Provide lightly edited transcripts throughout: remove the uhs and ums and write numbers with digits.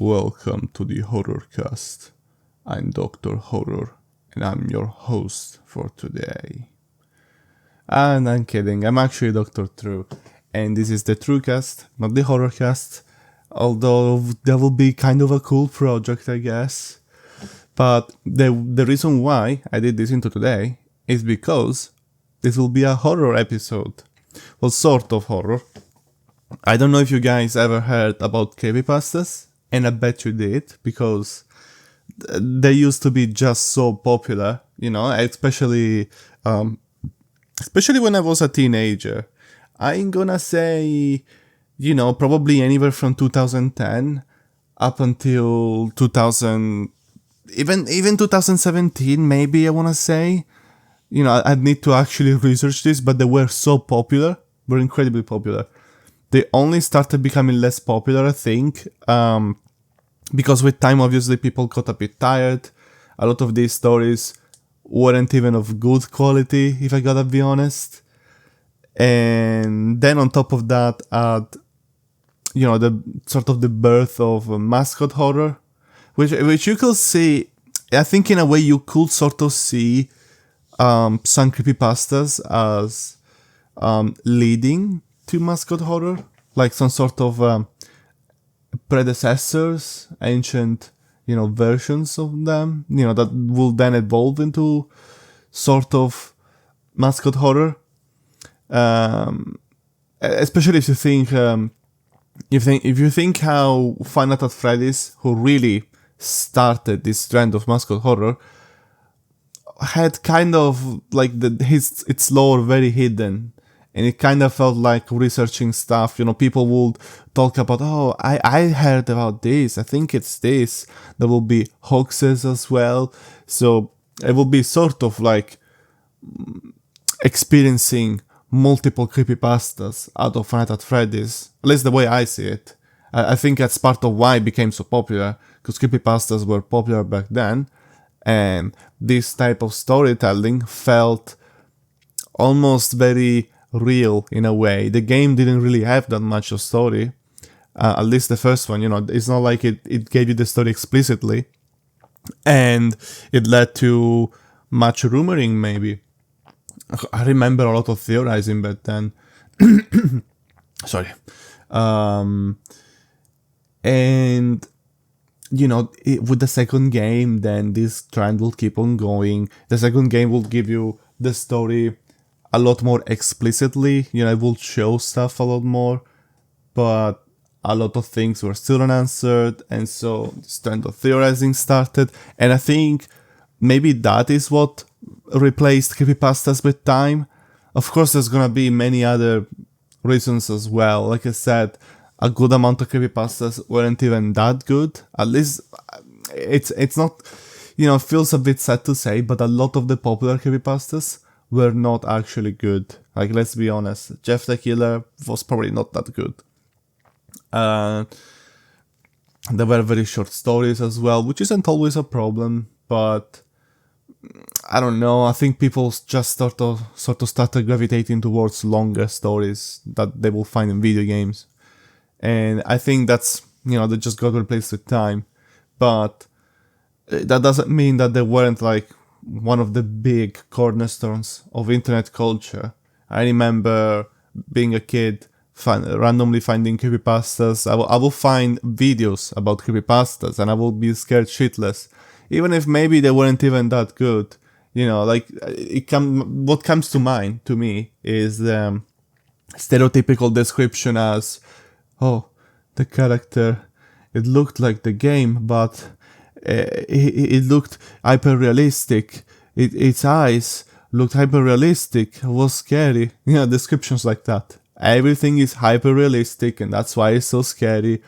Welcome to the HorrorCast. I'm Dr. Horror, and I'm your host for today. And I'm kidding, I'm actually Dr. True, and this is the TrueCast, not the HorrorCast, although that will be kind of a cool project, I guess. But the reason why I did this into today is because this will be a horror episode. Well, sort of horror. I don't know if you guys ever heard about creepypastas, and I bet you did, because they used to be just so popular, especially when I was a teenager. I'm gonna say, probably anywhere from 2010 up until 2000, even 2017, maybe, I wanna say. I'd need to actually research this, but they were so popular, were incredibly popular. They only started becoming less popular, I think, because with time, obviously, people got a bit tired. A lot of these stories weren't even of good quality, if I gotta be honest. And then on top of that, the sort of the birth of mascot horror, which you could see, I think in a way you could sort of see some creepypastas as leading to mascot horror, like some sort of predecessors, ancient, versions of them, that will then evolve into sort of mascot horror. Especially if you think, if you think how Five Nights at Freddy's, who really started this trend of mascot horror, had kind of like its lore very hidden, and it kind of felt like researching stuff. People would talk about, oh, I heard about this, I think it's this. There will be hoaxes as well, so it will be sort of like experiencing multiple creepypastas out of Five Nights at Freddy's, at least the way I see it. I think that's part of why it became so popular, because creepypastas were popular back then, and this type of storytelling felt almost very real in a way. The game didn't really have that much of story, at least the first one. It's not like it gave you the story explicitly, and it led to much rumoring, maybe. I remember a lot of theorizing back then. Sorry. And with the second game, then this trend will keep on going. The second game will give you the story a lot more explicitly. It will show stuff a lot more, but a lot of things were still unanswered, and so this trend of theorizing started. And I think maybe that is what replaced creepypastas with time. Of course, there's gonna be many other reasons as well. Like I said, a good amount of creepypastas weren't even that good. At least it's not, it feels a bit sad to say, but a lot of the popular creepypastas were not actually good. Like, let's be honest, Jeff the Killer was probably not that good. There were very short stories as well, which isn't always a problem, but I don't know, I think people just sort of started gravitating towards longer stories that they will find in video games. And I think that's, they just got replaced with time. But that doesn't mean that they weren't like one of the big cornerstones of internet culture. I remember being a kid, randomly finding creepypastas. I will find videos about creepypastas, and I will be scared shitless, even if maybe they weren't even that good. What comes to mind to me is the stereotypical description as, oh, the character, it looked like the game, but it looked hyper-realistic. Its eyes looked hyper-realistic, it was scary. Descriptions like that. Everything is hyper-realistic, and that's why it's so scary.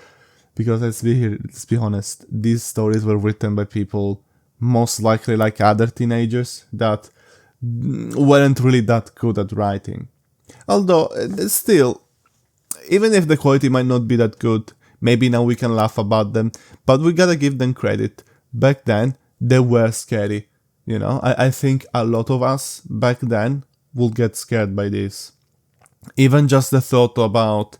Because let's be honest, these stories were written by people most likely like other teenagers that weren't really that good at writing. Although, still, even if the quality might not be that good, maybe now we can laugh about them, but we gotta give them credit. Back then, they were scary. I think a lot of us back then will get scared by this. Even just the thought about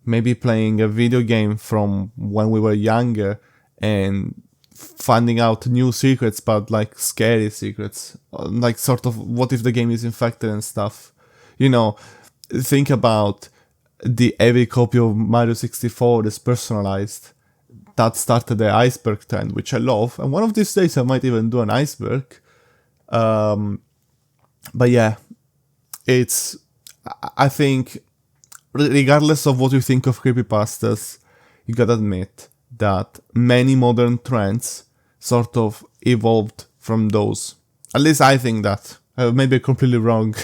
maybe playing a video game from when we were younger and finding out new secrets, but like scary secrets, like sort of what if the game is infected and stuff. You know, think about the every copy of Mario 64 is personalized. That started the iceberg trend, which I love, and one of these days I might even do an iceberg. But yeah, I think regardless of what you think of creepypastas, you gotta admit that many modern trends sort of evolved from those. At least I think that. Maybe completely wrong.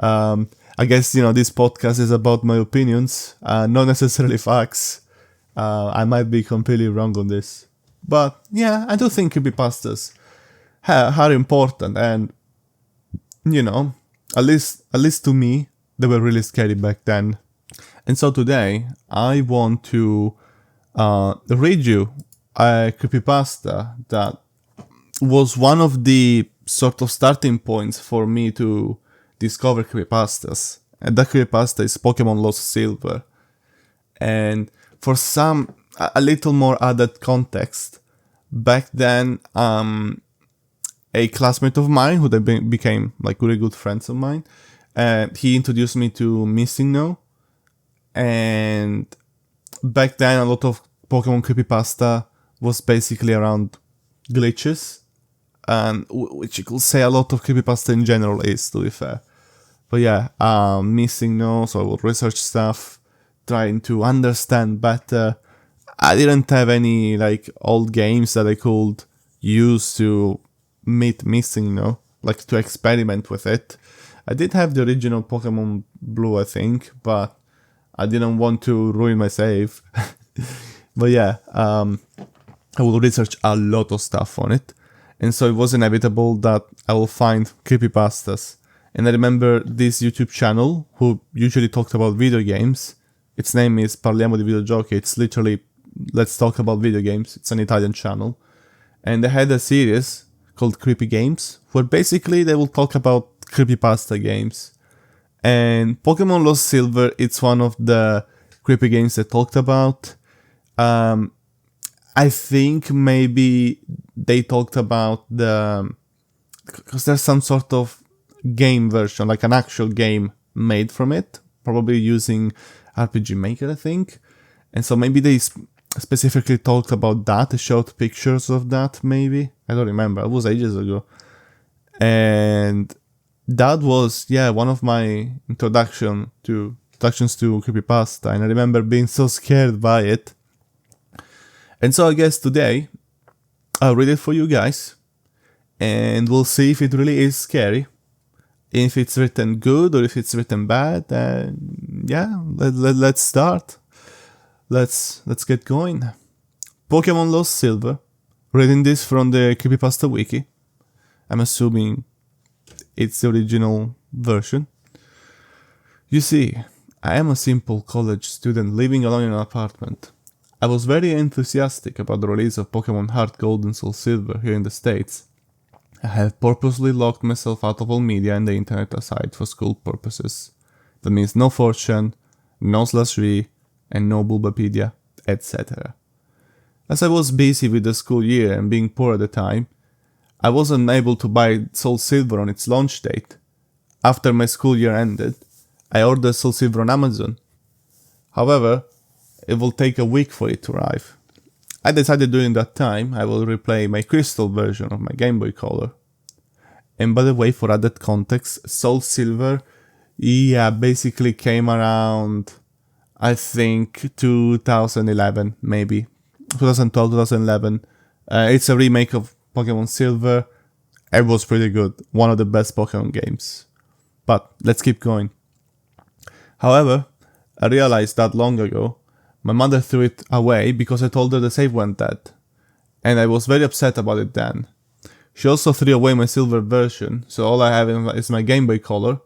I guess, this podcast is about my opinions, not necessarily facts. I might be completely wrong on this. But yeah, I do think creepypastas are important, and, at least to me, they were really scary back then. And so today, I want to read you a creepypasta that was one of the sort of starting points for me to discover creepypastas. And that creepypasta is Pokemon Lost Silver. And for a little more added context, back then, a classmate of mine, who then became like really good friends of mine, he introduced me to Missing No. And back then, a lot of Pokemon creepypasta was basically around glitches, and which you could say a lot of creepypasta in general is, to be fair. But yeah, Missing No, so I would research stuff, trying to understand better. I didn't have any like old games that I could use to meet Missing No, like to experiment with it. I did have the original Pokemon Blue, I think, but I didn't want to ruin my save. But yeah, I will research a lot of stuff on it. And so it was inevitable that I will find creepypastas. And I remember this YouTube channel who usually talked about video games. Its name is Parliamo di Videogiochi. It's literally, let's talk about video games. It's an Italian channel. And they had a series called Creepy Games, where basically they will talk about creepypasta games. And Pokemon Lost Silver, it's one of the creepy games they talked about. I think maybe they talked about because there's some sort of game version, like an actual game made from it, probably using RPG Maker, I think. And so maybe they specifically talked about that, they showed pictures of that, maybe. I don't remember, it was ages ago. And that was, one of my introductions to creepypasta, and I remember being so scared by it. And so I guess today, I'll read it for you guys, and we'll see if it really is scary, if it's written good or if it's written bad. Let's start. Let's get going. Pokemon Lost Silver. Reading this from the Creepypasta Wiki. I'm assuming it's the original version. You see, I am a simple college student living alone in an apartment. I was very enthusiastic about the release of Pokemon Heart Gold and Soul Silver here in the States. I have purposely locked myself out of all media and the internet aside for school purposes. That means no 4chan, no /re, and no Bulbapedia, etc. As I was busy with the school year and being poor at the time, I wasn't able to buy Soul Silver on its launch date. After my school year ended, I ordered Soul Silver on Amazon. However, it will take a week for it to arrive. I decided during that time I will replay my crystal version of my Game Boy Color. And by the way, for added context, Soul Silver, basically came around, I think, 2011, maybe. 2012, 2011. It's a remake of Pokemon Silver. It was pretty good. One of the best Pokemon games. But let's keep going. However, I realized that long ago, my mother threw it away because I told her the save went dead. And I was very upset about it then. She also threw away my silver version, so all I have is my Game Boy Color.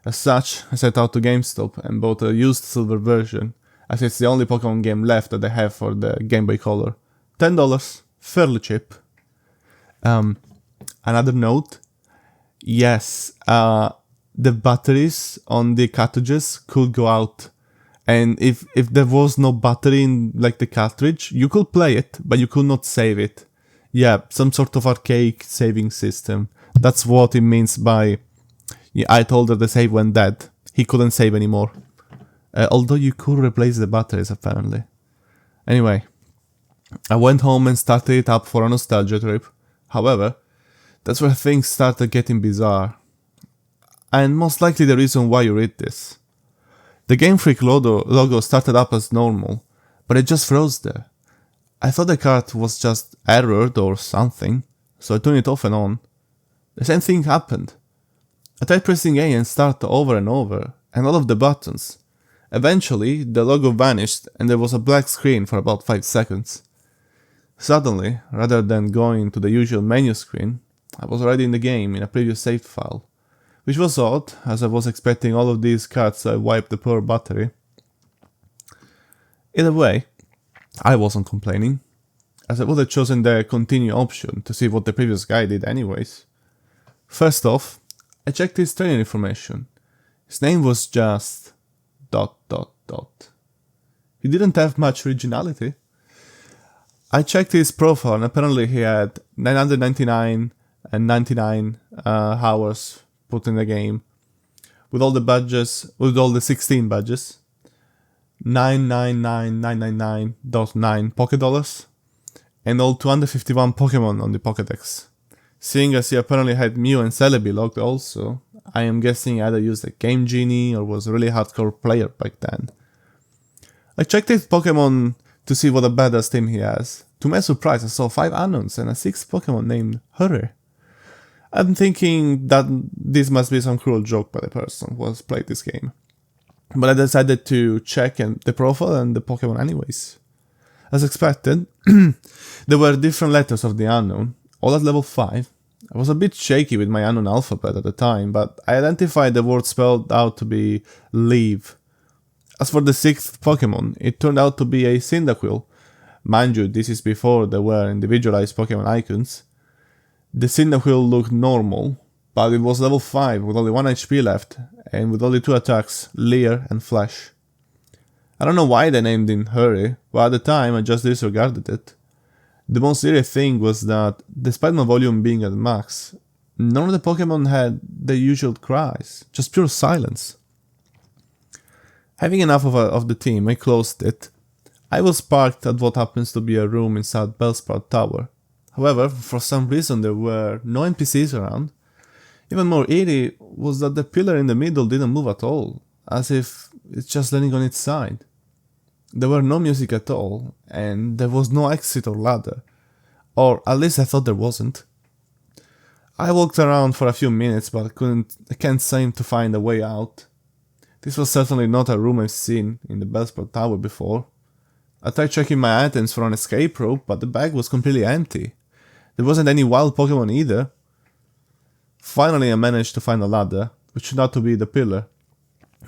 As such, I set out to GameStop and bought a used silver version, as it's the only Pokemon game left that I have for the Game Boy Color. $10, fairly cheap. Another note, yes, the batteries on the cartridges could go out And if there was no battery in like the cartridge, you could play it, but you could not save it. Yeah, some sort of archaic saving system. That's what it means by, yeah, I told her the save went dead. He couldn't save anymore. Although you could replace the batteries apparently. Anyway, I went home and started it up for a nostalgia trip. However, that's where things started getting bizarre. And most likely the reason why you read this. The Game Freak logo started up as normal, but it just froze there. I thought the card was just errored or something, so I turned it off and on. The same thing happened. I tried pressing A and start over and over, and all of the buttons. Eventually, the logo vanished and there was a black screen for about 5 seconds. Suddenly, rather than going to the usual menu screen, I was already in the game in a previous saved file, which was odd, as I was expecting all of these cards to wipe the poor battery. Either way, I wasn't complaining, as I would have chosen the continue option to see what the previous guy did anyways. First off, I checked his training information. His name was just... ... He didn't have much originality. I checked his profile and apparently he had 999 and 99 hours put in the game. With all the badges, with all the 16 badges. 999,999.9 Poké Dollars. And all 251 Pokemon on the Pokédex. Seeing as he apparently had Mew and Celebi logged also, I am guessing he either used a Game Genie or was a really hardcore player back then. I checked his Pokemon to see what a badass team he has. To my surprise, I saw 5 unknowns and a 6th Pokemon named Hurry. I'm thinking that this must be some cruel joke by the person who has played this game. But I decided to check the profile and the Pokemon anyways. As expected, there were different letters of the unknown, all at level 5. I was a bit shaky with my unknown alphabet at the time, but I identified the word spelled out to be leave. As for the 6th Pokemon, it turned out to be a Cyndaquil. Mind you, this is before there were individualized Pokemon icons. The Cyndaquil looked normal, but it was level 5 with only 1 HP left, and with only 2 attacks, Leer and Flash. I don't know why they named him Hurry, but at the time I just disregarded it. The most eerie thing was that, despite my volume being at max, none of the Pokemon had the usual cries, just pure silence. Having enough of the team, I closed it. I was parked at what happens to be a room inside Bellsprout Tower. However, for some reason there were no NPCs around. Even more eerie was that the pillar in the middle didn't move at all, as if it's just landing on its side. There were no music at all, and there was no exit or ladder. Or at least I thought there wasn't. I walked around for a few minutes, but I can't seem to find a way out. This was certainly not a room I've seen in the Bellsprout Tower before. I tried checking my items for an escape rope, but the bag was completely empty. There wasn't any wild Pokemon either. Finally I managed to find a ladder, which turned out to be the pillar.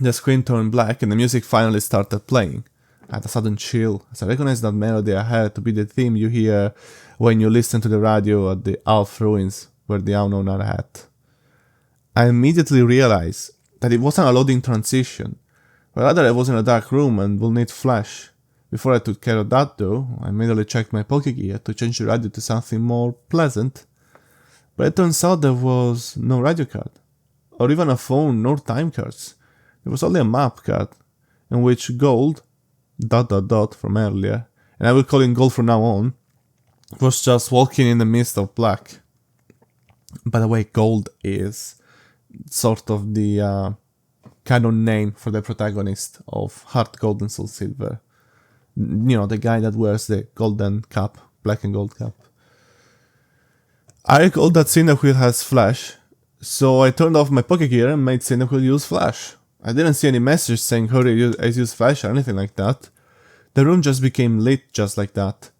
The screen turned black and the music finally started playing. I had a sudden chill, as I recognized that melody I had to be the theme you hear when you listen to the radio at the Alph ruins where the unknown are at. I immediately realized that it wasn't a loading transition, but rather I was in a dark room and will need flash. Before I took care of that though, I immediately checked my Pokégear to change the radio to something more pleasant. But it turns out there was no radio card, or even a phone nor time cards. There was only a map card, in which gold, ... from earlier, and I will call him gold from now on, was just walking in the midst of black. By the way, gold is sort of the canon name for the protagonist of Heart Gold and Soul Silver. You know, the guy that wears the golden cap, black and gold cap. I recall that Cyndaquil has flash, so I turned off my Pokégear and made Cyndaquil use flash. I didn't see any message saying hurry, I use flash or anything like that. The room just became lit just like that.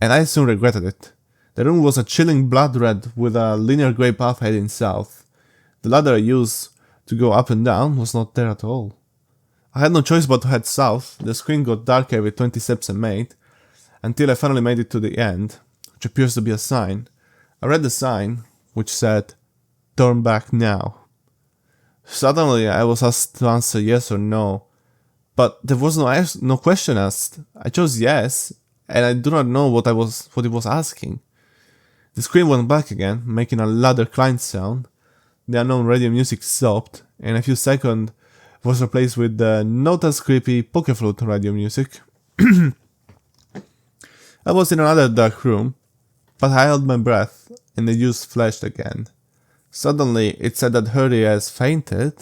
And I soon regretted it. The room was a chilling blood red with a linear grey path heading south. The ladder I used to go up and down was not there at all. I had no choice but to head south. The screen got darker every 20 steps I made, until I finally made it to the end, which appears to be a sign. I read the sign, which said, "Turn back now." Suddenly I was asked to answer yes or no. but there was no question asked. I chose yes, and I do not know what it was asking. The screen went back again, making a louder client sound. The unknown radio music stopped, and in a few seconds was replaced with the not as creepy Pokeflute radio music. I was in another dark room, but I held my breath, and the use flashed again. Suddenly, it said that Hurry has fainted,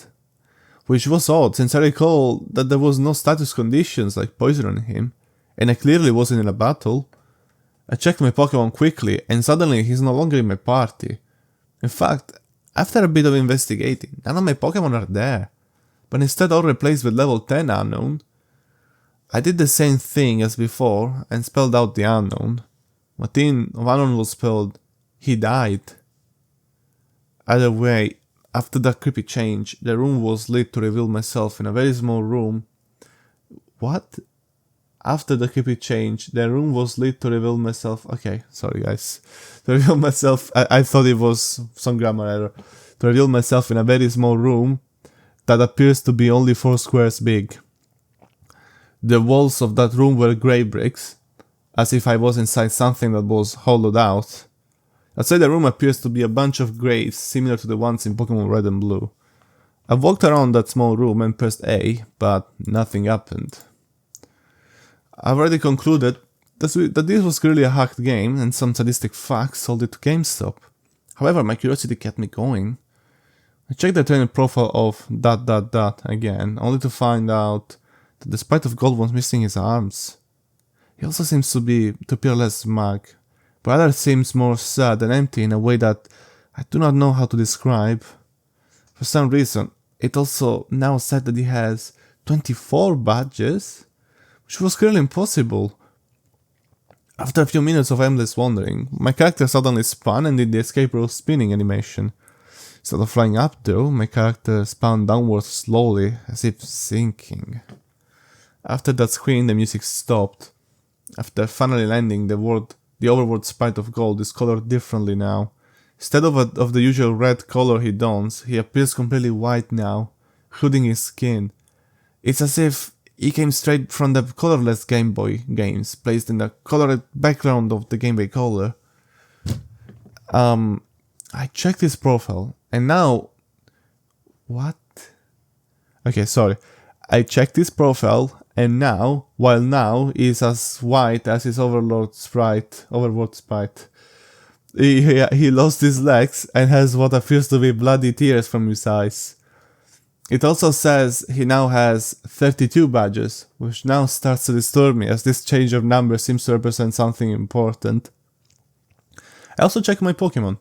which was odd since I recall that there was no status conditions like poison on him, and I clearly wasn't in a battle. I checked my Pokemon quickly, and suddenly he's no longer in my party. In fact, after a bit of investigating, none of my Pokemon are there, but instead all replaced with level 10 unknown. I did the same thing as before and spelled out the unknown. My team of unknown was spelled, he died. Either way, after that creepy change, the room was lit to reveal myself in a very small room. What? After the creepy change, the room was lit to reveal myself. Okay, sorry guys. To reveal myself, I thought it was some grammar error. To reveal myself in a very small room that appears to be only 4 squares big. The walls of that room were grey bricks, as if I was inside something that was hollowed out. Outside the room appears to be a bunch of graves similar to the ones in Pokemon Red and Blue. I walked around that small room and pressed A, but nothing happened. I've already concluded that this was clearly a hacked game and some sadistic fucks sold it to GameStop. However, my curiosity kept me going. I checked the trainer profile of ... again, only to find out that the sprite of gold was missing his arms. He also seems to appear less smug, but rather seems more sad and empty in a way that I do not know how to describe. For some reason, it also now said that he has 24 badges, which was clearly impossible. After a few minutes of aimless wandering, my character suddenly spun and did the escape rope spinning animation. Instead of flying up though, my character spun downwards slowly, as if sinking. After that screen, the music stopped. After finally landing, the overworld sprite of gold is colored differently now. Instead of the usual red color he dons, he appears completely white now, hooding his skin. It's as if he came straight from the colorless Game Boy games, placed in the colored background of the Game Boy Color. I checked his profile, and now... What? Okay, sorry. I checked his profile, and now, while now is as white as his overworld sprite. He lost his legs and has what appears to be bloody tears from his eyes. It also says he now has 32 badges, which now starts to disturb me as this change of number seems to represent something important. I also checked my Pokemon,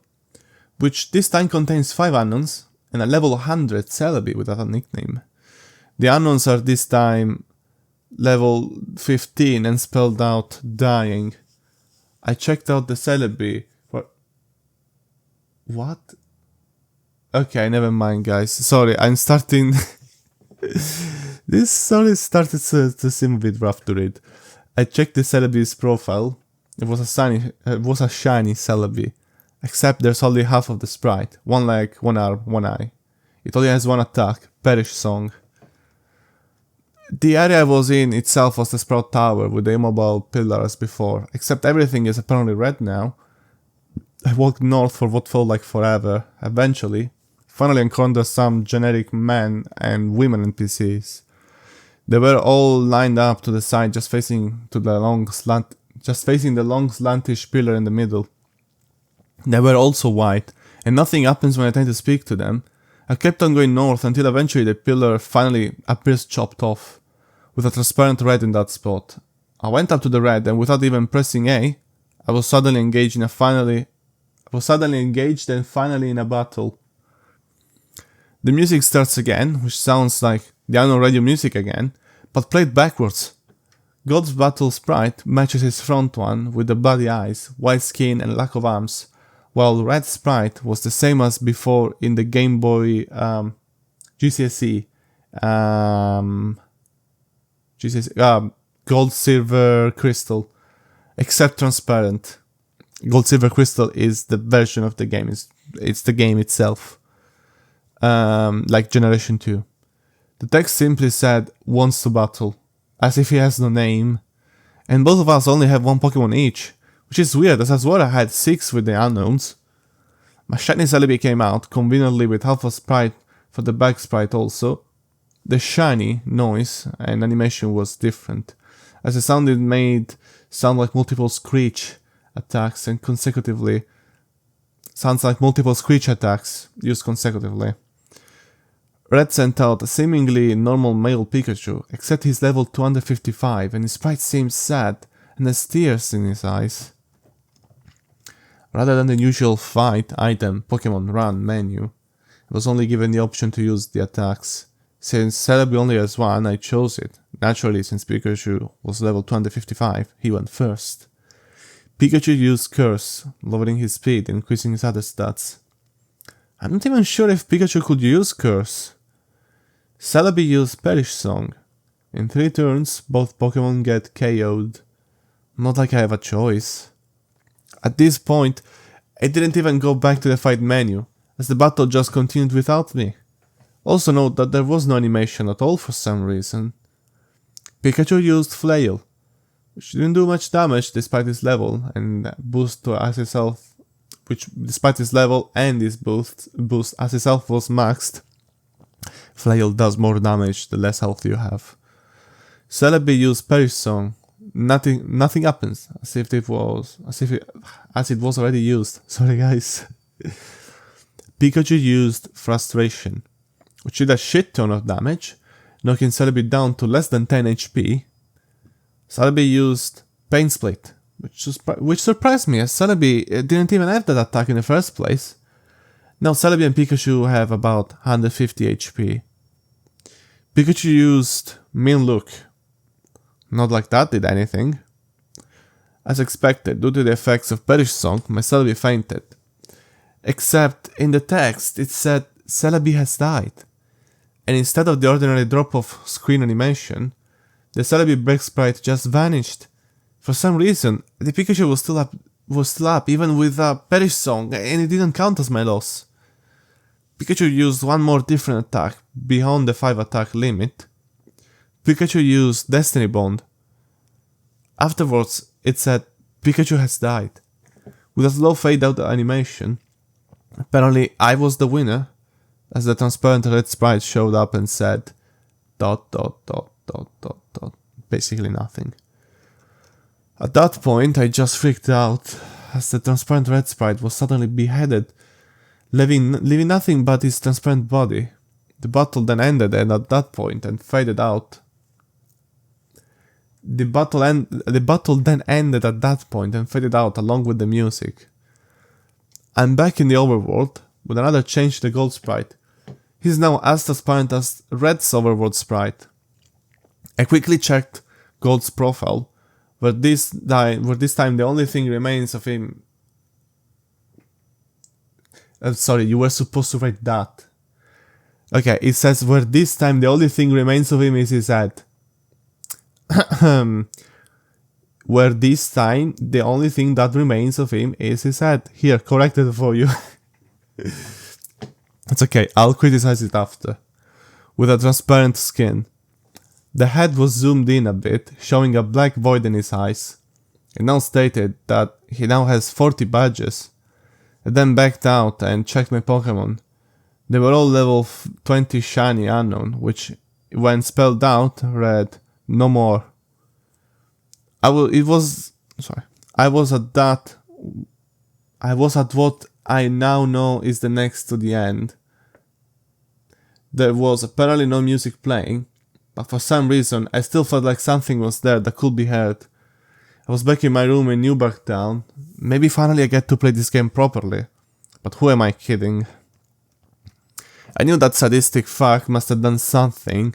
which this time contains 5 unknowns and a level 100 Celebi without a nickname. The unknowns are this time level 15 and spelled out dying. I checked out the Celebi for... What? Okay, never mind guys. Sorry, I'm starting... This story started to seem a bit rough to read. I checked the Celebi's profile. It was a shiny Celebi. Except there's only half of the sprite. 1 leg, 1 arm, 1 eye. It only has 1 attack. Perish Song. The area I was in itself was the Sprout Tower with the immobile pillar as before. Except everything is apparently red now. I walked north for what felt like forever. Eventually, finally encountered some generic men and women NPCs. They were all lined up to the side, just facing the long slantish pillar in the middle. They were also white, and nothing happens when I try to speak to them. I kept on going north until eventually the pillar finally appears chopped off, with a transparent red in that spot. I went up to the red, and without even pressing A, I was suddenly engaged and finally in a battle. The music starts again, which sounds like the unknown radio music again, but played backwards. Gold's battle sprite matches his front one with the bloody eyes, white skin and lack of arms, while Red sprite was the same as before in the Game Boy GCSE. Gold, Silver, Crystal, except transparent. Gold, Silver, Crystal is the version of the game. It's the game itself, like Generation 2. The text simply said, wants to battle, as if he has no name. And both of us only have 1 Pokemon each, which is weird as I swore I had 6 with the unknowns. My shiny Celebi came out, conveniently with half a sprite for the back sprite also. The shiny noise and animation was different, as the sound it made sound like multiple screech attacks and consecutively. Sounds like multiple screech attacks used consecutively. Red sent out a seemingly normal male Pikachu, except he's level 255 and his sprite seems sad and has tears in his eyes. Rather than the usual fight, item, Pokemon Run menu, I was only given the option to use the attacks. Since Celebi only has 1, I chose it. Naturally, since Pikachu was level 255, he went first. Pikachu used Curse, lowering his speed and increasing his other stats. I'm not even sure if Pikachu could use Curse. Celebi used Perish Song. In 3 turns, both Pokemon get KO'd. Not like I have a choice. At this point, I didn't even go back to the fight menu, as the battle just continued without me. Also note that there was no animation at all for some reason. Pikachu used Flail, which didn't do much damage despite its level and boost to as itself, which despite its level and its boost as itself was maxed. Flail does more damage the less health you have. Celebi used Perish Song. Nothing happens, as it was already used. Sorry guys. Pikachu used Frustration, which did a shit ton of damage, knocking Celebi down to less than 10 HP. Celebi used Pain Split, which surprised me, as Celebi didn't even have that attack in the first place. Now Celebi and Pikachu have about 150 HP. Pikachu used Mean Look. Not like that did anything. As expected, due to the effects of Perish Song, my Celebi fainted. Except, in the text, it said Celebi has died. And instead of the ordinary drop of screen animation, the Celebi break sprite just vanished. For some reason, the Pikachu was still up even with a Perish Song, and it didn't count as my loss. Pikachu used one more different attack, beyond the 5 attack limit. Pikachu used Destiny Bond. Afterwards, it said Pikachu has died, with a slow fade out animation. Apparently, I was the winner, as the transparent red sprite showed up and said ... basically nothing. At that point, I just freaked out, as the transparent red sprite was suddenly beheaded, leaving nothing but his transparent body. The battle then ended at that point and faded out. The battle then ended at that point and faded out along with the music. I'm back in the overworld with another change to the gold sprite. He's now as transparent as Red's overworld sprite. I quickly checked Gold's profile, where this time the only thing remains of him. Sorry, you were supposed to write that. Okay, it says where this time the only thing remains of him is his head. Where this time the only thing that remains of him is his head. Here, corrected for you. It's okay, I'll criticize it after. With a transparent skin. The head was zoomed in a bit, showing a black void in his eyes. It now stated that he now has 40 badges. I then backed out and checked my Pokemon. They were all level 20 shiny unknown, which when spelled out read no more. I was at what I now know is the next to the end. There was apparently no music playing, but for some reason I still felt like something was there that could be heard. I was back in my room in Newburgh Town. Maybe finally I get to play this game properly. But who am I kidding? I knew that sadistic fuck must have done something.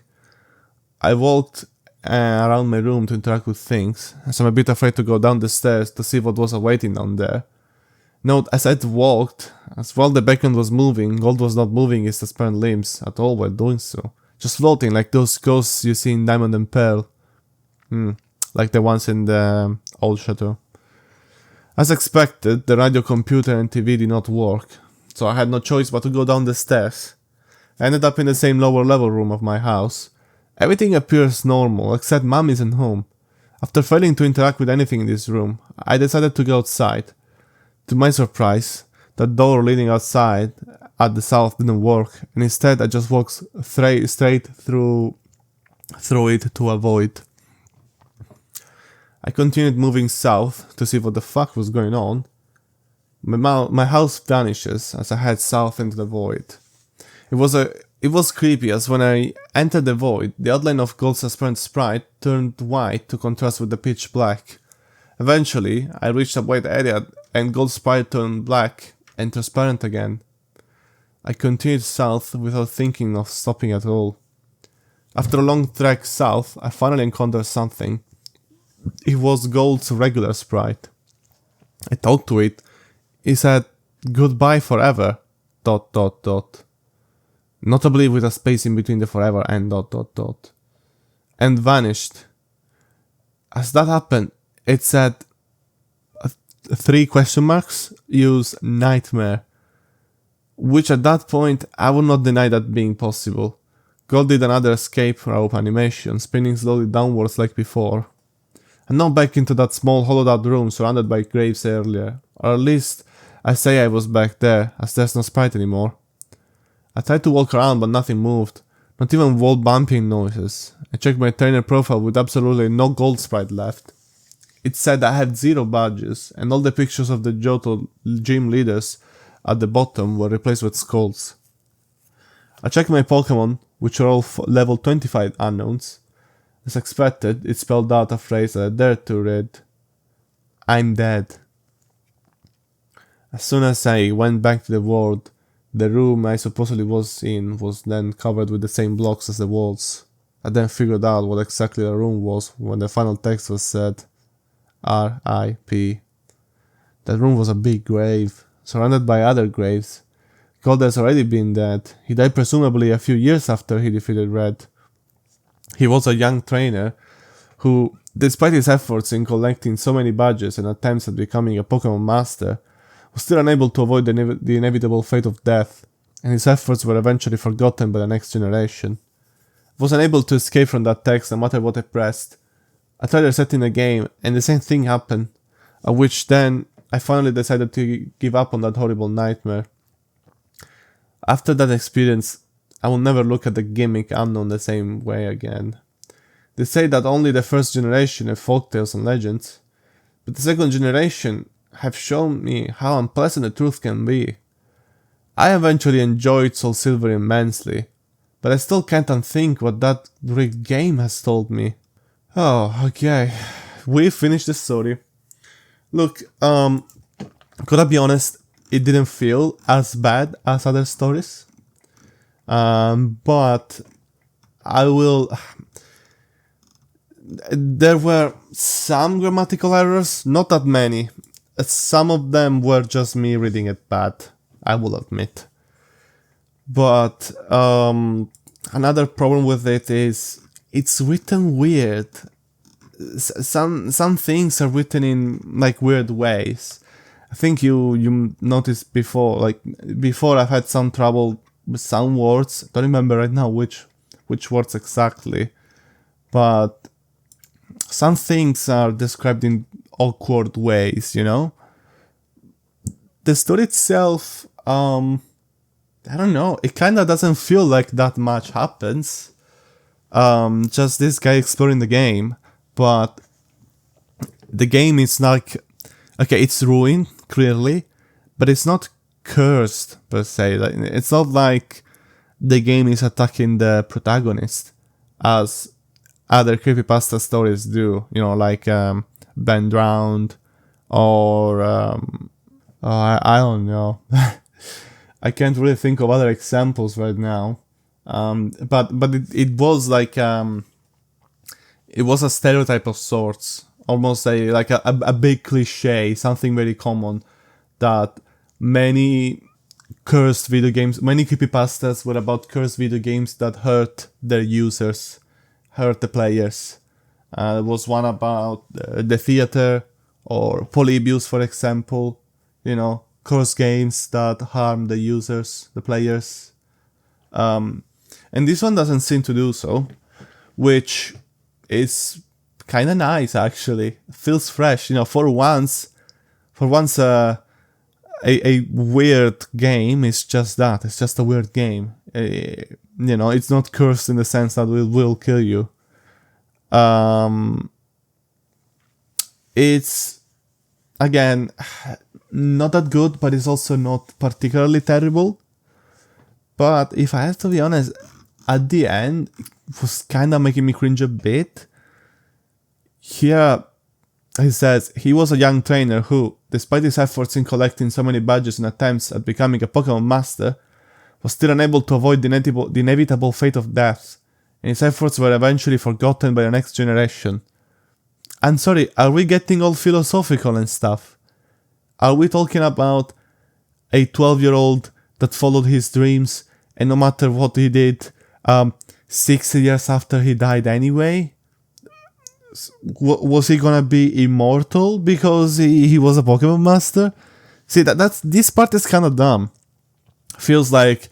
I walked around my room to interact with things, as I'm a bit afraid to go down the stairs to see what was awaiting down there. Note, as I walked, as while the background was moving, Gold was not moving his transparent limbs at all while doing so. Just floating like those ghosts you see in Diamond and Pearl. Like the ones in the old chateau. As expected, the radio, computer and TV did not work, so I had no choice but to go down the stairs. I ended up in the same lower level room of my house. Everything appears normal, except Mom isn't home. After failing to interact with anything in this room, I decided to go outside. To my surprise, the door leading outside at the south didn't work, and instead I just walked straight through it to avoid. I continued moving south to see what the fuck was going on. My house vanishes as I head south into the void. It was creepy, as when I entered the void, the outline of Gold's transparent sprite turned white to contrast with the pitch black. Eventually, I reached a wide area and Gold's sprite turned black and transparent again. I continued south without thinking of stopping at all. After a long trek south, I finally encountered something. It was Gold's regular sprite. I talked to it. He said, "Goodbye forever, ... notably with a space in between the forever and ... and vanished. As that happened, it said 3 question marks, use nightmare. Which at that point, I would not deny that being possible. Gold did another escape rope animation, spinning slowly downwards like before. And now back into that small hollowed out room surrounded by graves earlier. Or at least, I say I was back there, as there's no sprite anymore. I tried to walk around but nothing moved, not even wall bumping noises. I checked my trainer profile with absolutely no gold sprite left. It said I had 0 badges, and all the pictures of the Johto gym leaders at the bottom were replaced with skulls. I checked my Pokemon, which are all level 25 unknowns. As expected, it spelled out a phrase that I dared to read. I'm dead. As soon as I went back to the world, the room I supposedly was in was then covered with the same blocks as the walls. I then figured out what exactly the room was when the final text was said, R.I.P. That room was a big grave, surrounded by other graves. Gold has already been dead. He died presumably a few years after he defeated Red. He was a young trainer who, despite his efforts in collecting so many badges and attempts at becoming a Pokemon Master, was still unable to avoid the inevitable fate of death, and his efforts were eventually forgotten by the next generation. I was unable to escape from that text no matter what I pressed. I tried resetting the game, and the same thing happened, at which then I finally decided to give up on that horrible nightmare. After that experience, I will never look at the gimmick Unknown the same way again. They say that only the first generation have folktales and legends, but the second generation have shown me how unpleasant the truth can be. I eventually enjoyed Soul Silver immensely, but I still can't unthink what that rigged game has told me. Oh, okay. We finished the story. Look, gotta be honest, it didn't feel as bad as other stories. But I will... There were some grammatical errors, not that many. Some of them were just me reading it bad, I will admit. But another problem with it is it's written weird. Some things are written in like weird ways. I think you noticed before, I've had some trouble with some words. Don't remember right now which words exactly, but some things are described in awkward ways, you know? The story itself, I don't know, it kinda doesn't feel like that much happens. Just this guy exploring the game, but the game is like, okay, it's ruined, clearly, but it's not cursed, per se. Like, it's not like the game is attacking the protagonist, as other creepypasta stories do, you know, like Ben Drowned, or I don't know. I can't really think of other examples right now. But it was like it was a stereotype of sorts, almost a big cliche, something very common that many cursed video games, many creepypastas were about cursed video games that hurt their users, hurt the players. There was one about the theater, or Polybius, for example, you know, cursed games that harm the users, the players. And this one doesn't seem to do so, which is kind of nice actually. Feels fresh, for once. A weird game is just that. It's just a weird game. It's not cursed in the sense that it will kill you. It's, again, not that good, but it's also not particularly terrible. But if I have to be honest, at the end, it was kind of making me cringe a bit. Here, he says, he was a young trainer who, despite his efforts in collecting so many badges and attempts at becoming a Pokemon Master, was still unable to avoid the inevitable fate of death, and his efforts were eventually forgotten by the next generation. I'm sorry, are we getting all philosophical and stuff? Are we talking about a 12-year-old that followed his dreams, and no matter what he did, 60 years after he died anyway? Was he gonna be immortal because he was a Pokemon Master? See, this part is kind of dumb. Feels like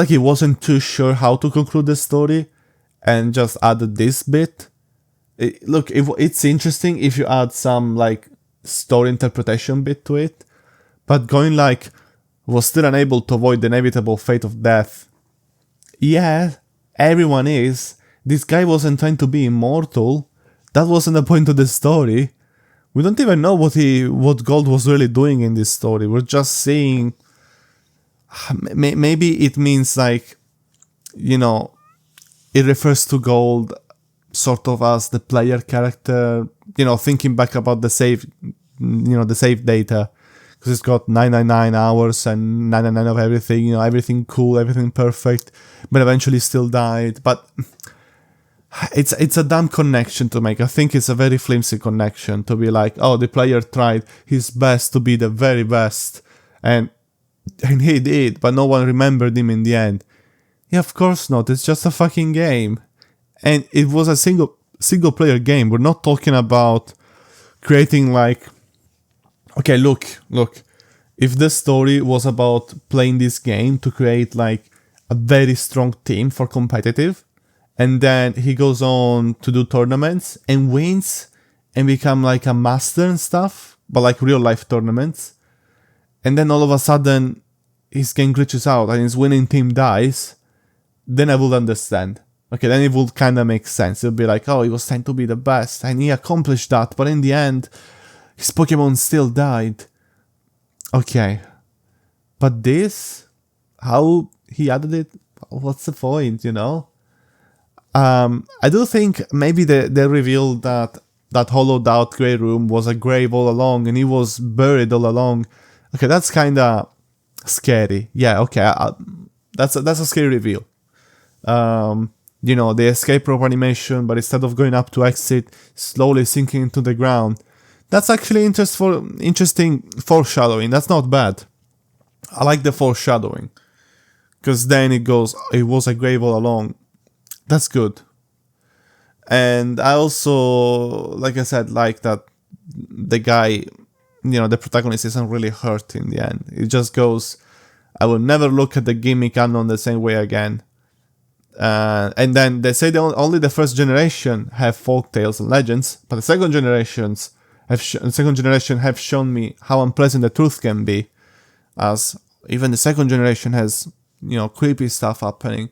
he wasn't too sure how to conclude the story, and just added this bit. It's interesting if you add some like story interpretation bit to it, but going like, was still unable to avoid the inevitable fate of death. Yeah, everyone is. This guy wasn't trying to be immortal. That wasn't the point of the story. We don't even know what Gold was really doing in this story. We're just seeing. Maybe it means like, it refers to Gold sort of as the player character. Thinking back about the save, the save data, because it's got 999 hours and 999 of everything. Everything cool, everything perfect, but eventually still died. But it's a dumb connection to make. I think it's a very flimsy connection to be like, oh, the player tried his best to be the very best, and he did, but no one remembered him in the end. Yeah, of course not. It's just a fucking game, and it was a single player game. We're not talking about creating like, okay, look. If the story was about playing this game to create like a very strong team for competitive, and then he goes on to do tournaments and wins and become like a master and stuff, but like real life tournaments. And then all of a sudden his game glitches out and his winning team dies. Then I would understand. Okay, then it would kind of make sense. It would be like, oh, he was trying to be the best and he accomplished that, but in the end, his Pokemon still died. Okay. But this, how he added it, what's the point, I do think maybe they revealed that hollowed out grey room was a grave all along and he was buried all along. Okay, that's kind of scary. Yeah, okay, that's a scary reveal. The escape rope animation, but instead of going up to exit, slowly sinking into the ground. That's actually interesting foreshadowing. That's not bad. I like the foreshadowing. Because then it was a grave all along. That's good. And I also, like I said, like that the guy, the protagonist isn't really hurt in the end. It just goes, I will never look at the gimmick unknown the same way again. And then they say only the first generation have folktales and legends, but the second generation have shown me how unpleasant the truth can be, as even the second generation has, creepy stuff happening.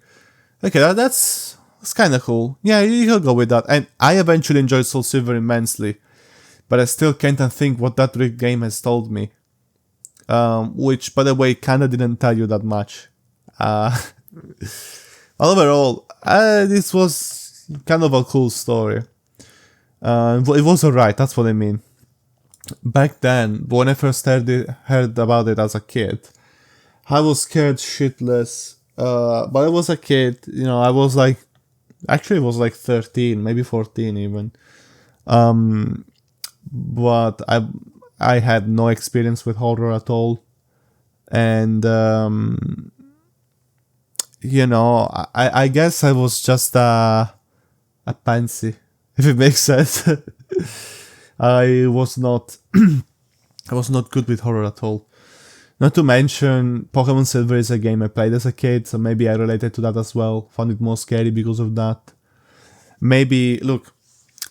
Okay, that's kind of cool. Yeah, you can go with that. And I eventually enjoyed Soul Silver immensely, but I still can't think what that rigged game has told me. Which, by the way, kind of didn't tell you that much. Overall, this was kind of a cool story. It was alright, that's what I mean. Back then, when I first heard about it as a kid, I was scared shitless. But I was a kid, I was like, actually it was like 13, maybe 14 even. But I had no experience with horror at all. And, I guess I was just a pansy, if it makes sense. I was not good with horror at all. Not to mention, Pokemon Silver is a game I played as a kid, so maybe I related to that as well. Found it more scary because of that. Maybe, look,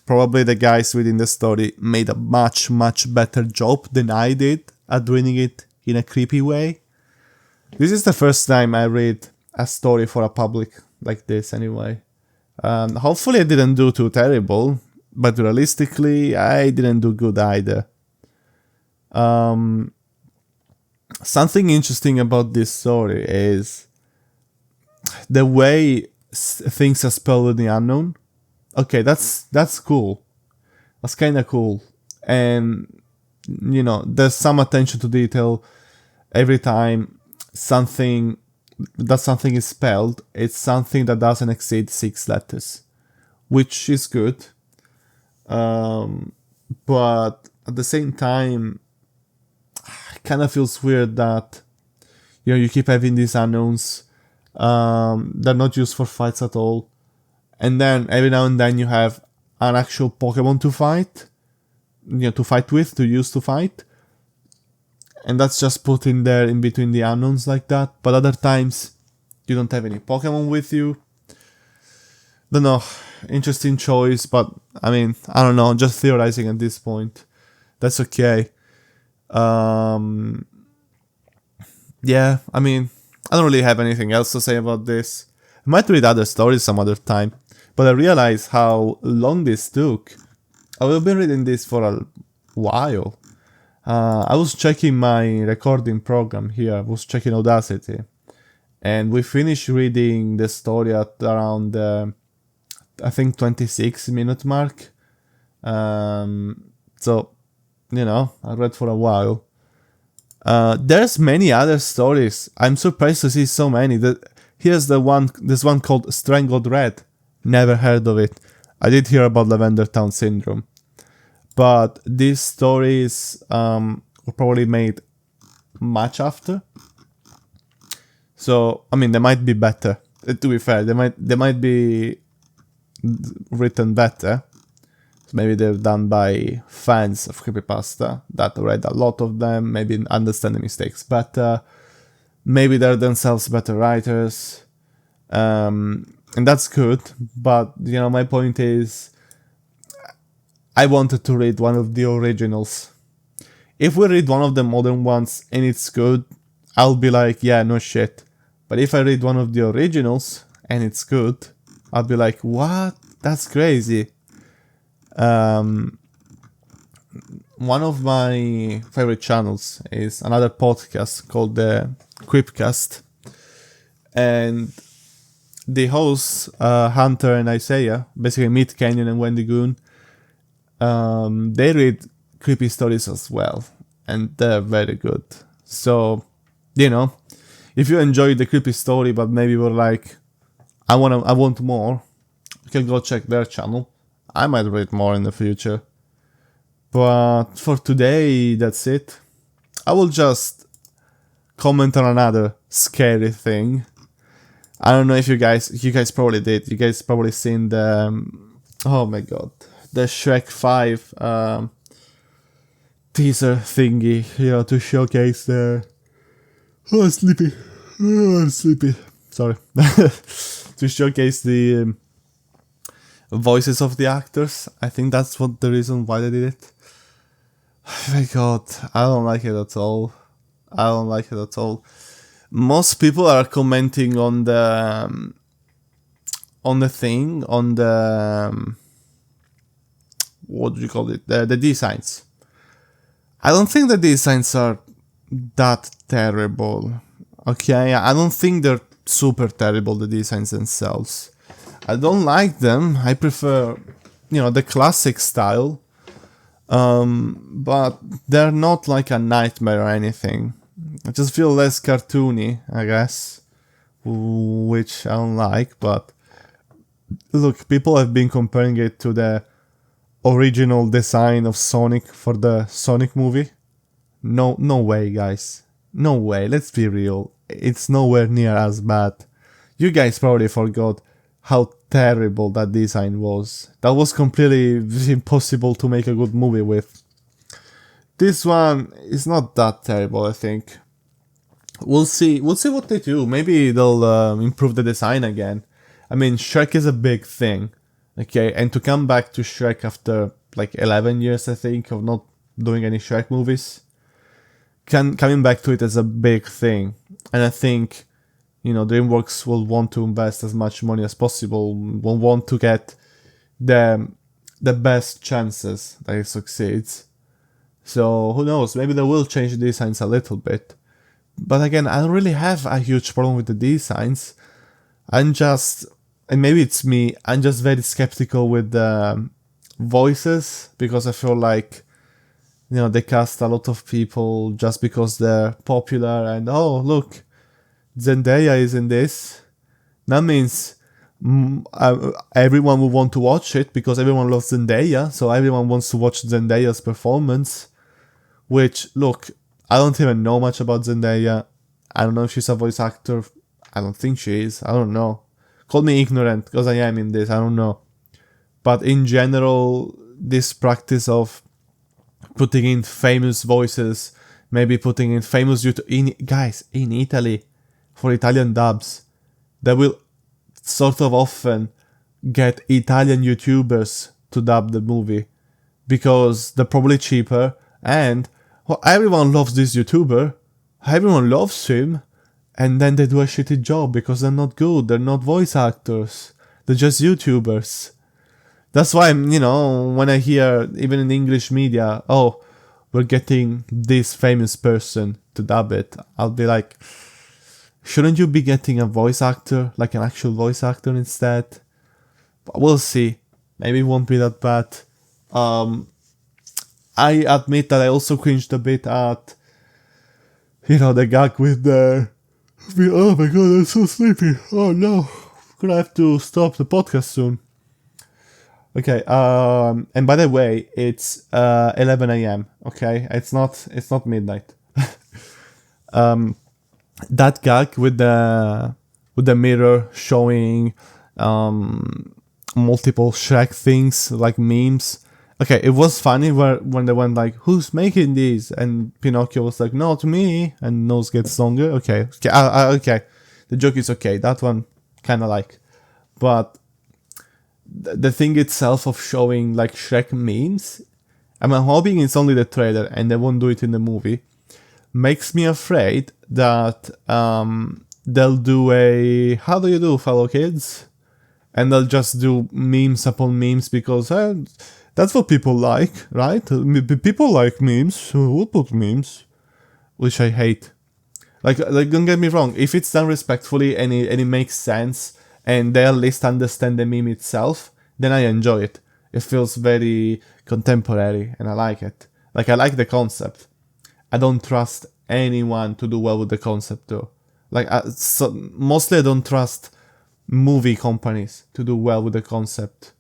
probably the guys within the story made a much, much better job than I did at reading it in a creepy way. This is the first time I read a story for a public like this anyway. Hopefully I didn't do too terrible, but realistically I didn't do good either. Something interesting about this story is the way things are spelled in the unknown. Okay, that's cool. That's kind of cool. And, you know, there's some attention to detail every time something is spelled. It's something that doesn't exceed 6 letters, which is good. But at the same time, it kind of feels weird that, you know, you keep having these unknowns. They're not used for fights at all. And then every now and then you have an actual Pokemon to fight, you know, to use to fight. And that's just put in there in between the unknowns like that. But other times you don't have any Pokemon with you. Don't know, interesting choice, but I mean, I don't know, just theorizing at this point. That's okay. Yeah, I mean, I don't really have anything else to say about this. I might read other stories some other time, but I realized how long this took. I've been reading this for a while. I was checking my recording program here, I was checking Audacity, and we finished reading the story at around, I think, 26-minute mark. So, you know, I read for a while. There's many other stories. I'm surprised to see so many. Here's this one called Strangled Red. Never heard of it. I did hear about Lavender Town Syndrome. But these stories were probably made much after. So, I mean, they might be better. To be fair, they might be written better. So maybe they're done by fans of creepypasta that read a lot of them, maybe understand the mistakes better. Maybe they're themselves better writers. And that's good. But, you know, my point is, I wanted to read one of the originals. If we read one of the modern ones and it's good, I'll be like, yeah, no shit. But if I read one of the originals and it's good, I'll be like, what? That's crazy. One of my favorite channels is another podcast called the TrueCast. And the hosts, Hunter and Isaiah, basically Meat Canyon and Wendy Goon, they read creepy stories as well, and they're very good. So, you know, if you enjoyed the creepy story but maybe were like, I want more, you can go check their channel. I might read more in the future. But for today, that's it. I will just comment on another scary thing. I don't know if you guys probably did. You guys probably seen the, oh my god, the Shrek 5 teaser thingy, you know, to showcase the, oh, I'm sleepy, sorry, to showcase the voices of the actors. I think that's what the reason why they did it. Oh my god, I don't like it at all. Most people are commenting on the what do you call it? The designs. I don't think the designs are that terrible. Okay, I don't think they're super terrible, the designs themselves. I don't like them. I prefer, you know, the classic style. But they're not like a nightmare or anything. I just feel less cartoony, I guess, which I don't like. But look, people have been comparing it to the original design of Sonic for the Sonic movie. No way, guys. No way. Let's be real. It's nowhere near as bad. You guys probably forgot how terrible that design was. That was completely impossible to make a good movie with. This one is not that terrible, I think. we'll see. We'll see what they do. Maybe they'll improve the design again. I mean, Shrek is a big thing, okay, and to come back to Shrek after like 11 years, I think, of not doing any Shrek movies, coming back to it is a big thing, and I think, you know, DreamWorks will want to invest as much money as possible, will want to get the best chances that it succeeds. So who knows? Maybe they will change the designs a little bit. But again, I don't really have a huge problem with the designs. I'm just, and maybe it's me, I'm just very skeptical with the voices, because I feel like, you know, they cast a lot of people just because they're popular and, oh, look, Zendaya is in this. That means everyone will want to watch it because everyone loves Zendaya, so everyone wants to watch Zendaya's performance. Which, look, I don't even know much about Zendaya. I don't know if she's a voice actor. I don't think she is. I don't know. Call me ignorant, because I am in this. I don't know. But in general, this practice of putting in famous voices, maybe putting in famous guys, in Italy, for Italian dubs, they will sort of often get Italian YouTubers to dub the movie, because they're probably cheaper, and well, everyone loves this YouTuber, everyone loves him, and then they do a shitty job because they're not good, they're not voice actors, they're just YouTubers. That's why, you know, when I hear, even in English media, oh, we're getting this famous person to dub it, I'll be like, shouldn't you be getting a voice actor, like an actual voice actor instead? But we'll see. Maybe it won't be that bad. I admit that I also cringed a bit at, you know, the gag with the, oh my god, I'm so sleepy. Oh no, gonna have to stop the podcast soon. Okay, and by the way, it's 11 a.m. Okay, it's not midnight. That gag with the mirror showing multiple Shrek things like memes. Okay, it was funny when they went like, "Who's making these?" and Pinocchio was like, "Not me," and nose gets longer. Okay, okay, the joke is okay. That one kind of like, but the thing itself of showing like Shrek memes, I'm hoping it's only the trailer and they won't do it in the movie, makes me afraid that they'll do a "how do you do, fellow kids?" and they'll just do memes upon memes because that's what people like, right? People like memes, so we'll put memes, which I hate. Like don't get me wrong, if it's done respectfully and it makes sense and they at least understand the meme itself, then I enjoy it. It feels very contemporary and I like it. Like, I like the concept. I don't trust anyone to do well with the concept though. Like, mostly I don't trust movie companies to do well with the concept.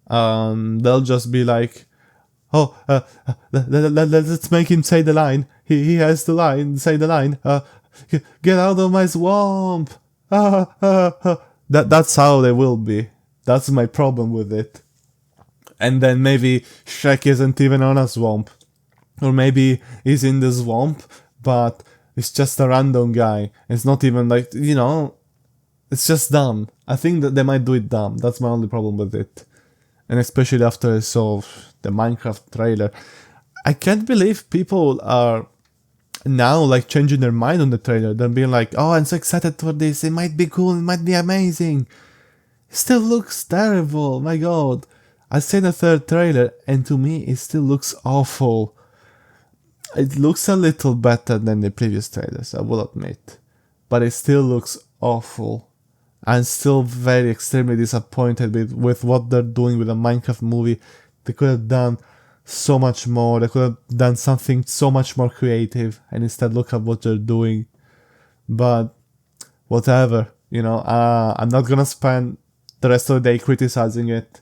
They'll just be like, oh, let's make him say the line. He has the line, say the line. Get out of my swamp. That's how they will be. That's my problem with it. And then maybe Shrek isn't even on a swamp. Or maybe he's in the swamp, but it's just a random guy. It's not even like, you know, it's just dumb. I think that they might do it dumb. That's my only problem with it. And especially after I saw the Minecraft trailer. I can't believe people are now like changing their mind on the trailer. They're being like, oh, I'm so excited for this. It might be cool. It might be amazing. It still looks terrible. My god. I saw the third trailer and to me it still looks awful. It looks a little better than the previous trailers, I will admit. But it still looks awful. I'm still very extremely disappointed with what they're doing with the Minecraft movie. They could have done so much more. They could have done something so much more creative. And instead look at what they're doing. But whatever, you know, I'm not gonna spend the rest of the day criticizing it.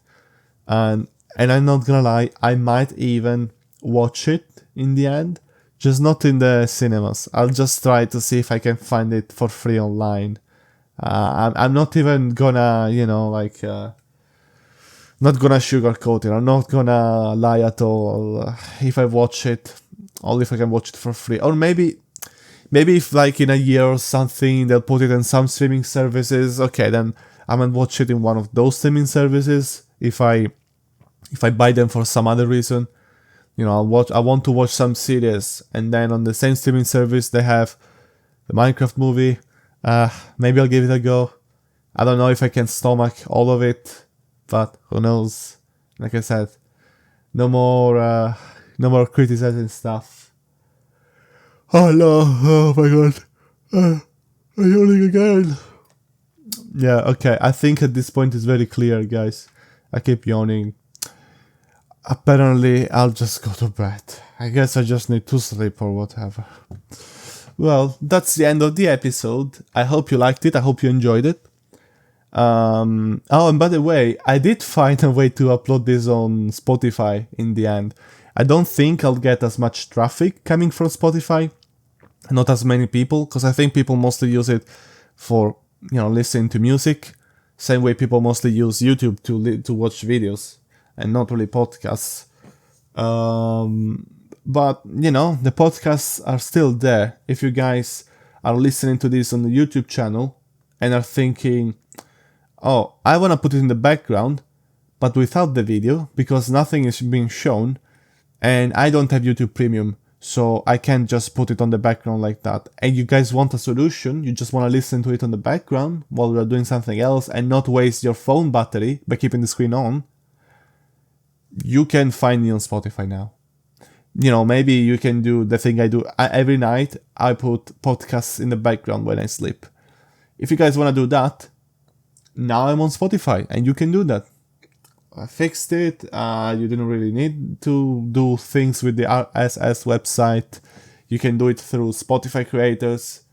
And I'm not gonna lie, I might even watch it in the end. Just not in the cinemas. I'll just try to see if I can find it for free online. I'm not even gonna, you know, like, not gonna sugarcoat it. I'm not gonna lie at all. If I watch it, only if I can watch it for free. Or maybe Maybe if like in a year or something they'll put it in some streaming services, okay, then I might watch it in one of those streaming services if I buy them for some other reason. You know, I want to watch some series, and then on the same streaming service they have the Minecraft movie. Maybe I'll give it a go. I don't know if I can stomach all of it, but who knows? Like I said, no more criticizing stuff. Oh no! Oh my god! I'm yawning again. Yeah, okay. I think at this point it's very clear, guys. I keep yawning. Apparently, I'll just go to bed. I guess I just need to sleep or whatever. Well, that's the end of the episode. I hope you liked it. I hope you enjoyed it. Oh, and by the way, I did find a way to upload this on Spotify in the end. I don't think I'll get as much traffic coming from Spotify. Not as many people, because I think people mostly use it for, listening to music. Same way people mostly use YouTube to watch videos and not really podcasts. But, the podcasts are still there. If you guys are listening to this on the YouTube channel and are thinking, oh, I want to put it in the background, but without the video, because nothing is being shown, and I don't have YouTube Premium, so I can't just put it on the background like that. And you guys want a solution, you just want to listen to it on the background while you're doing something else and not waste your phone battery by keeping the screen on, you can find me on Spotify now. Maybe you can do the thing I do every night. I put podcasts in the background when I sleep. If you guys want to do that, now I'm on Spotify and you can do that. I fixed it. You didn't really need to do things with the RSS website. You can do it through Spotify creators,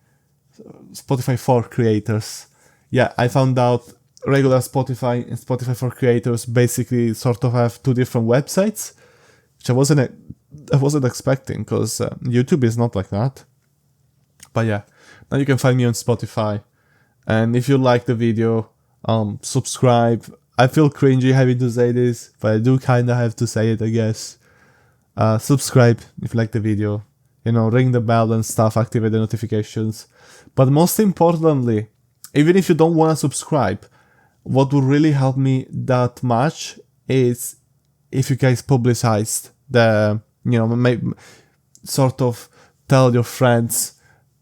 Spotify for creators. Yeah, I found out regular Spotify and Spotify for creators basically sort of have two different websites, which I wasn't expecting, because YouTube is not like that. But yeah, now you can find me on Spotify. And if you like the video, subscribe. I feel cringy having to say this, but I do kind of have to say it, I guess. Subscribe if you like the video. Ring the bell and stuff, activate the notifications. But most importantly, even if you don't want to subscribe, what would really help me that much is if you guys publicized the, sort of tell your friends,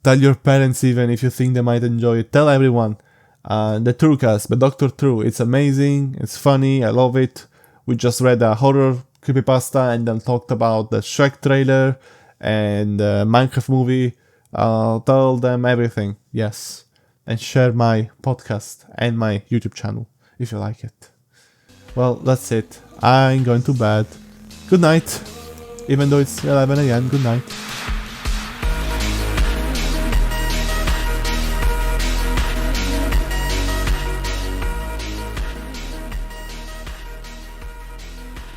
tell your parents even if you think they might enjoy it, tell everyone. The TrueCast by Dr. True, it's amazing, it's funny, I love it. We just read a horror creepypasta and then talked about the Shrek trailer and the Minecraft movie. Tell them everything, yes. And share my podcast and my YouTube channel if you like it. Well, that's it. I'm going to bed. Good night. Even though it's 11 a.m., good night.